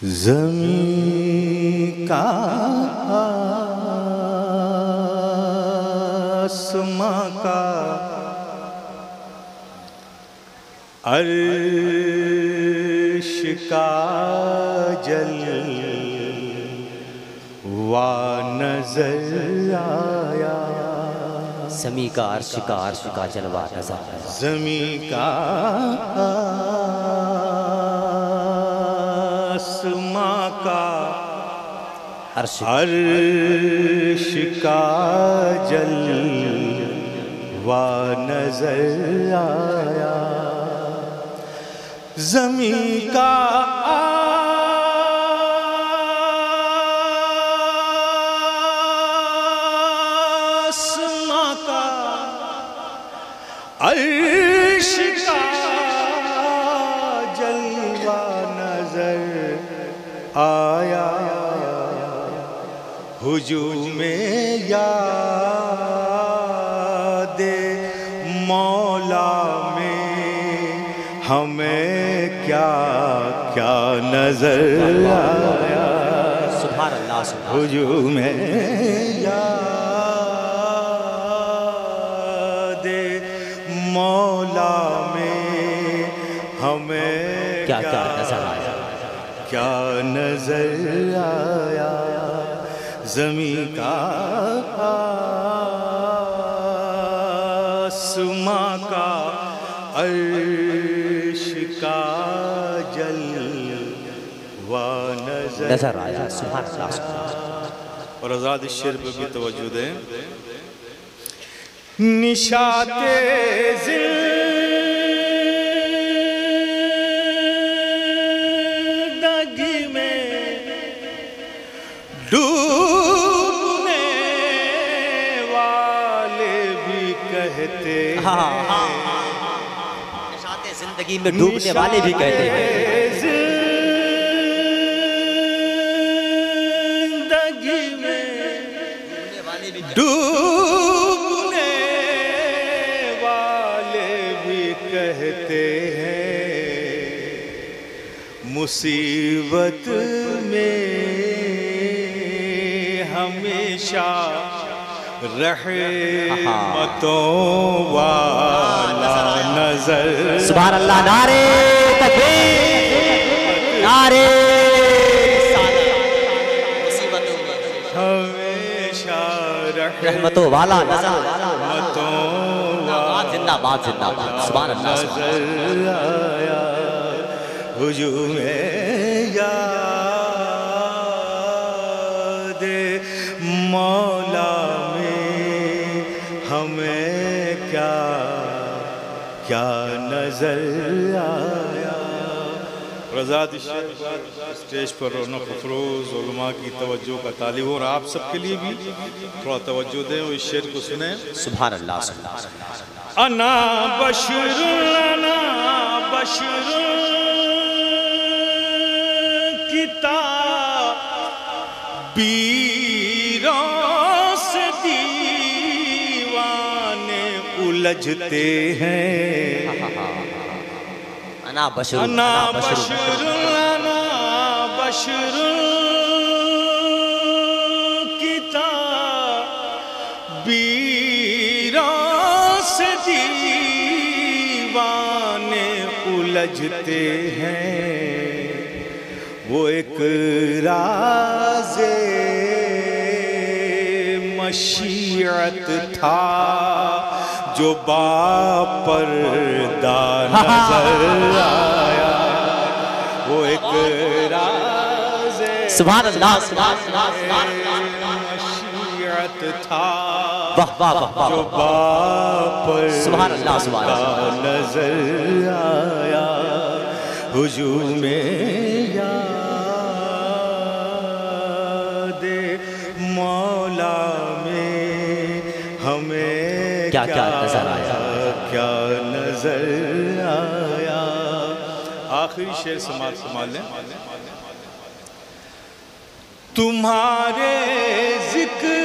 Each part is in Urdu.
زمین کا آسمان کا عرش کا جلوہ نظر آیا، زمین کا عرش کا جلوہ نظر آیا، زمین کا آسمان کا عرش کا جلوہ نظر آیا، زمین کا آسمان کا عرش کا جلوہ نظر آیا، ہجوم یاد مولا میں ہمیں کیا کیا نظر آیا، سبحان اللہ ہجوم یاد مولا میں ہمیں کیا نظر آیا، کیا نظر آیا، زمین کا آسمان کا عرش کا جلوہ نظر آیا، سبحان اللہ۔ اور آزاد الشعر پہ بھی توجہ دیں، نشاط زندگی میں ڈوبنے والے بھی کہتے ہیں، نشاط زندگی میں ڈوبنے والے بھی کہتے ہیں، زندگی میں ڈوبنے والے بھی کہتے ہیں، مصیبت میں ہمیشہ رحمتوں والا نظر، سبحان اللہ، نعرے تکبیر، نعرے ہمیشہ رحمتوں والا نظر، رحمتوں زندہ باد زندہ باد، سبحان اللہ۔ نظر آیا، ہجوم یاد مولا میں ہمیں کیا نظر آیا۔ رضاد اسٹیج پر رونق افروز علماء کی توجہ کا طالب ہو، اور آپ سب کے لیے بھی تھوڑا توجہ دیں اور اس شعر کو سنیں۔ سبحان اللہ، سبحان اللہ۔ انا بشر کتابیروں سے دیوانے الجھتے ہیں، انا بشر کتابیروں سے دیوانے الجھتے ہیں، وہ ایک راز مشیت تھا جو باپردہ نظر آیا، وہ ایک راز مشیت تھا جو باپردہ نظر آیا، ہجوم یاد مولا میں ہمیں کیا نظر آیا، کیا نظر آیا۔ آخری شعر سماعت سنبھال لیں، تمہارے ذکر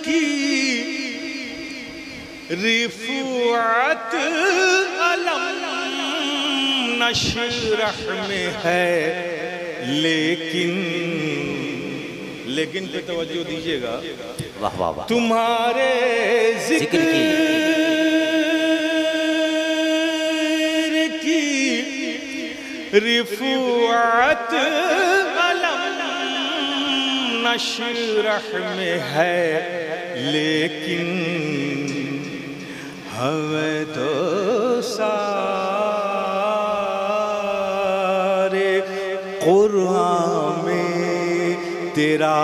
کی رفعت علم نشرح میں ہے، لیکن پہ توجہ دیجئے گا، واہ واہ واہ، تمہارے ذکر کی رفعت علم نشرح میں ہے، لیکن ہمیں تو سارے قرآن میں تیرا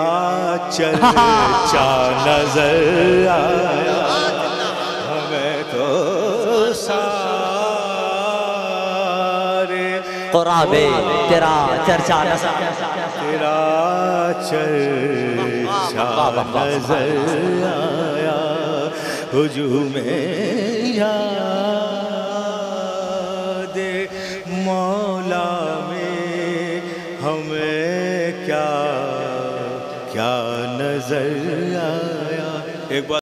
چرچا نظر آیا، ہمیں تو سارے قرآن میں تیرا چرچا نظر آیا، تیرا چرچا نظر آیا، ہجوم یاد مولا میں ہمیں کیا نظر آیا۔ ایک بات